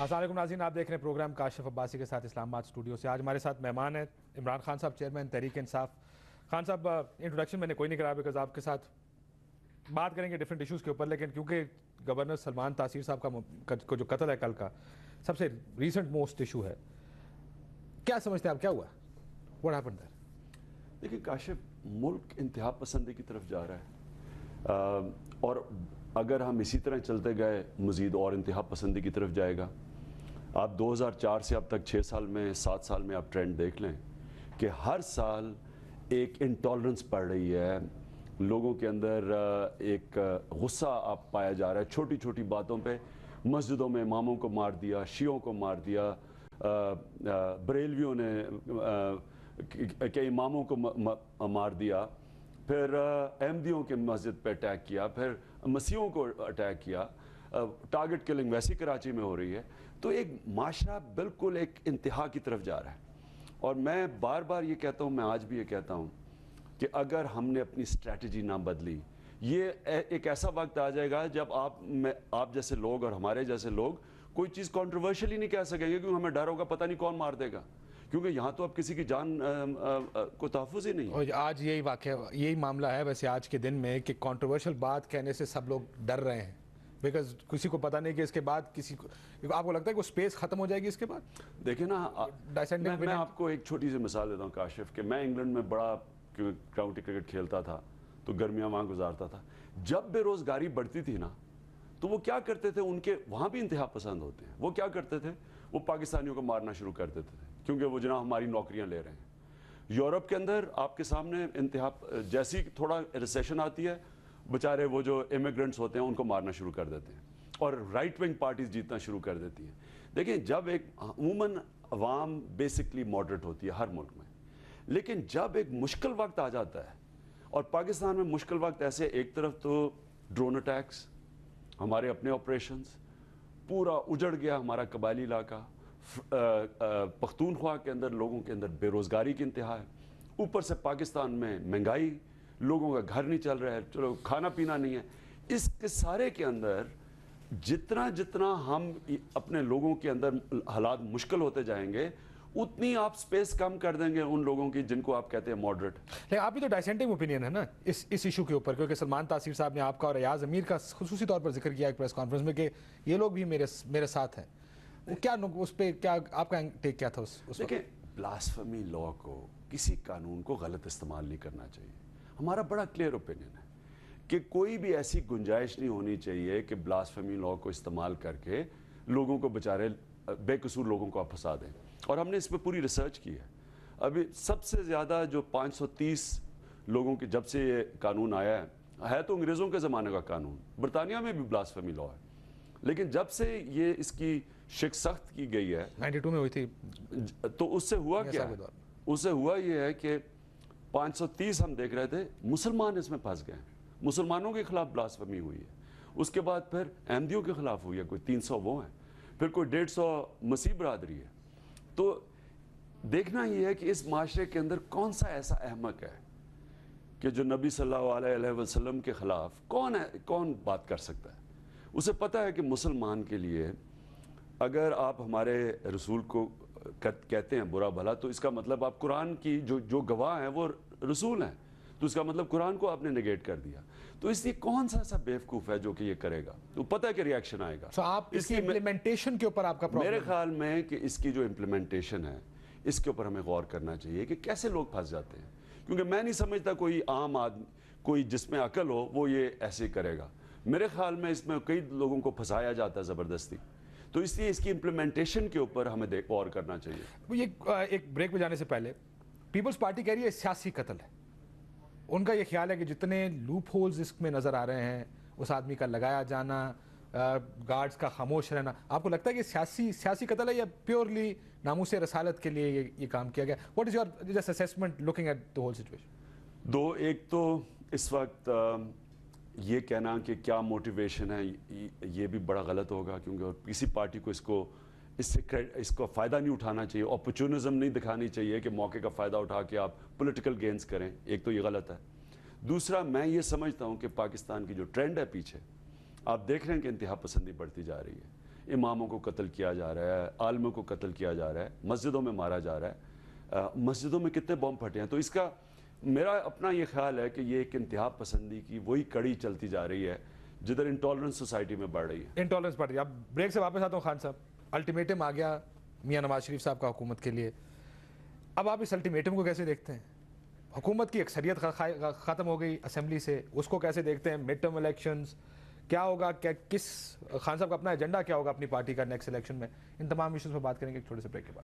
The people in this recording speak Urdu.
السلام علیکم ناظرین، آپ دیکھ رہے ہیں پروگرام کاشف عباسی کے ساتھ اسلام آباد اسٹوڈیو سے. آج ہمارے ساتھ مہمان ہیں عمران خان صاحب، چیئرمین تحریک انصاف. خان صاحب، انٹروڈکشن میں نے کوئی نہیں کرا بیکاز آپ کے ساتھ بات کریں گے ڈفرینٹ ایشوز کے اوپر، لیکن کیونکہ گورنر سلمان تاثیر صاحب کا جو قتل ہے کل کا سب سے ریسنٹ موسٹ ایشو ہے، کیا سمجھتے ہیں آپ کیا ہوا؟ واٹ ہیپنڈ دیر؟ دیکھیں کاشف، ملک انتہا پسندی کی طرف جا رہا ہے اور اگر ہم اسی طرح چلتے گئے مزید اور انتہا پسندی کی طرف جائے گا. آپ 2004 سے اب تک 6 سال میں 7 سال میں آپ ٹرینڈ دیکھ لیں کہ ہر سال ایک انٹالرنس پڑ رہی ہے لوگوں کے اندر، ایک غصہ آپ پایا جا رہا ہے چھوٹی چھوٹی باتوں پہ. مسجدوں میں اماموں کو مار دیا، شیعوں کو مار دیا، بریلویوں نے کہ اماموں کو مار دیا، پھر احمدیوں کے مسجد پہ اٹیک کیا، پھر مسیحوں کو اٹیک کیا. ٹارگٹ کلنگ ویسی کراچی میں ہو رہی ہے. تو ایک معاشرہ بالکل ایک انتہا کی طرف جا رہا ہے. اور میں بار بار یہ کہتا ہوں، میں آج بھی یہ کہتا ہوں کہ اگر ہم نے اپنی اسٹریٹجی نہ بدلی، یہ ایک ایسا وقت آ جائے گا جب آپ جیسے لوگ اور ہمارے جیسے لوگ کوئی چیز کانٹروورشل ہی نہیں کہہ سکیں گے، کیونکہ ہمیں ڈر ہوگا پتہ نہیں کون مار دے گا، کیونکہ یہاں تو اب کسی کی جان کو تحفظ ہی نہیں ہے. اور آج یہی واقعہ، یہی معاملہ ہے ویسے آج کے دن میں کہ کنٹروورشل بات کہنے سے سب لوگ ڈر رہے ہیں بیکاز کسی کو پتہ نہیں کہ اس کے بعد کسی کو، آپ کو لگتا ہے کہ وہ سپیس ختم ہو جائے گی اس کے بعد؟ دیکھیں نا، میں آپ کو ایک چھوٹی سی مثال دیتا ہوں کاشف، کہ میں انگلینڈ میں بڑا کاؤنٹی کرکٹ کھیلتا تھا تو گرمیاں وہاں گزارتا تھا. جب بے روزگاری بڑھتی تھی نا تو وہ کیا کرتے تھے، ان کے وہاں بھی انتہا پسند ہوتے ہیں، وہ کیا کرتے تھے، وہ پاکستانیوں کو مارنا شروع کر دیتے تھے کیونکہ وہ جناب ہماری نوکریاں لے رہے ہیں. یورپ کے اندر آپ کے سامنے انتہا، جیسی تھوڑا ریسیشن آتی ہے بیچارے وہ جو امیگرنٹس ہوتے ہیں ان کو مارنا شروع کر دیتے ہیں اور رائٹ ونگ پارٹیز جیتنا شروع کر دیتی ہیں. دیکھیں جب ایک عموماً عوام بیسکلی ماڈریٹ ہوتی ہے ہر ملک میں، لیکن جب ایک مشکل وقت آ جاتا ہے، اور پاکستان میں مشکل وقت ایسے، ایک طرف تو ڈرون اٹیکس، ہمارے اپنے آپریشنز، پورا اجڑ گیا ہمارا قبائلی علاقہ، پختونخوا کے اندر لوگوں کے اندر بے روزگاری کی انتہا ہے، اوپر سے پاکستان میں مہنگائی، لوگوں کا گھر نہیں چل رہا ہے، چلو کھانا پینا نہیں ہے. اس کے سارے کے اندر جتنا ہم اپنے لوگوں کے اندر حالات مشکل ہوتے جائیں گے، اتنی آپ سپیس کم کر دیں گے ان لوگوں کی جن کو آپ کہتے ہیں ماڈریٹ. لیکن آپ بھی تو ڈائسینٹنگ اوپینین ہے نا اس ایشو کے اوپر، کیونکہ سلمان تاثیر صاحب نے آپ کا اور ریاض امیر کا خصوصی طور پر ذکر کیا ایک پریس کانفرنس میں کہ یہ لوگ بھی میرے ساتھ ہیں. وہ کیا اس پہ کیا آپ کا ٹیک کیا تھا اس وقت؟ دیکھیں، بلاسفمی لا کو، کسی قانون کو غلط استعمال نہیں کرنا چاہیے. ہمارا بڑا کلیئر اوپینین ہے کہ کوئی بھی ایسی گنجائش نہیں ہونی چاہیے کہ بلاسفمی لا کو استعمال کر کے لوگوں کو بچارے بے قصور لوگوں کو آپ پھنسا دیں. اور ہم نے اس پہ پوری ریسرچ کی ہے. ابھی سب سے زیادہ جو 530 لوگوں کے جب سے یہ قانون آیا ہے تو انگریزوں کے زمانے کا قانون، برطانیہ میں بھی بلاسفمی لا ہے، لیکن جب سے یہ اس کی شک سخت کی گئی ہے 92 میں ہوئی تھی، تو اس سے ہوا کیا ہے؟ اس سے ہوا یہ ہے کہ 530 ہم دیکھ رہے تھے مسلمان اس میں پھنس گئے ہیں، مسلمانوں کے خلاف بلاسفمی ہوئی ہے. اس کے بعد پھر احمدیوں کے خلاف ہوئی ہے، کوئی 300 وہ ہیں، پھر کوئی 150 مسیح برادری ہے. تو دیکھنا یہ ہے کہ اس معاشرے کے اندر کون سا ایسا احمق ہے کہ جو نبی صلی اللہ علیہ وسلم کے خلاف کون بات کر سکتا ہے. اسے پتہ ہے کہ مسلمان کے لیے اگر آپ ہمارے رسول کو کہتے ہیں برا بھلا تو اس کا مطلب آپ قرآن کی جو گواہ ہیں وہ رسول ہیں، تو اس کا مطلب قرآن کو آپ نے نگیٹ کر دیا. تو اس لیے کون سا ایسا بیوقوف ہے جو کہ یہ کرے گا؟ تو پتہ ہے کہ ریاکشن آئے گا. آپ اس کی امپلیمنٹیشن کے اوپر آپ کا میرے خیال میں کہ اس کی جو امپلیمنٹیشن ہے اس کے اوپر ہمیں غور کرنا چاہیے کہ کیسے لوگ پھنس جاتے ہیں. کیونکہ میں نہیں سمجھتا کوئی عام آدمی، کوئی جس میں عقل ہو وہ یہ ایسے کرے گا. میرے خیال میں اس میں کئی لوگوں کو پھنسایا جاتا ہے زبردستی. تو اس لیے اس کی امپلیمنٹیشن کے اوپر ہمیں غور کرنا چاہیے. یہ ایک بریک پہ جانے سے پہلے پیپلز پارٹی کہہ رہی ہے سیاسی قتل ہے. ان کا یہ خیال ہے کہ جتنے لوپ ہولز اس میں نظر آ رہے ہیں، اس آدمی کا لگایا جانا، گارڈز کا خاموش رہنا، آپ کو لگتا ہے کہ سیاسی قتل ہے یا پیورلی ناموس رسالت کے لیے یہ کام کیا گیا؟ What is your just assessment looking at the whole situation? ایک تو اس وقت یہ کہنا کہ کیا موٹیویشن ہے یہ بھی بڑا غلط ہوگا، کیونکہ کسی پارٹی کو اس کو فائدہ نہیں اٹھانا چاہیے، اپرچونزم نہیں دکھانی چاہیے کہ موقع کا فائدہ اٹھا کے آپ پولیٹیکل گینز کریں. ایک تو یہ غلط ہے. دوسرا، میں یہ سمجھتا ہوں کہ پاکستان کی جو ٹرینڈ ہے پیچھے، آپ دیکھ رہے ہیں کہ انتہا پسندی بڑھتی جا رہی ہے. اماموں کو قتل کیا جا رہا ہے، عالموں کو قتل کیا جا رہا ہے، مسجدوں میں مارا جا رہا ہے، مسجدوں میں کتنے بم پھٹے ہیں. تو اس کا میرا اپنا یہ خیال ہے کہ یہ ایک انتہا پسندی کی وہی کڑی چلتی جا رہی ہے جدھر انٹالرنس سوسائٹی میں بڑھ رہی ہے. انٹالرنس بڑھ رہی ہے. اب بریک سے واپس آتا ہوں خان صاحب. الٹیمیٹم آ گیا میاں نواز شریف صاحب کا حکومت کے لیے. اب آپ اس الٹیمیٹم کو کیسے دیکھتے ہیں؟ حکومت کی اکثریت ختم ہو گئی اسمبلی سے، اس کو کیسے دیکھتے ہیں؟ مڈ ٹرم الیکشنز کیا ہوگا، کس خان صاحب کا اپنا ایجنڈا کیا ہوگا اپنی پارٹی کا نیکسٹ الیکشن میں؟ ان تمام ایشوز پہ بات کریں گے ایک چھوٹے سے بریک کے بعد.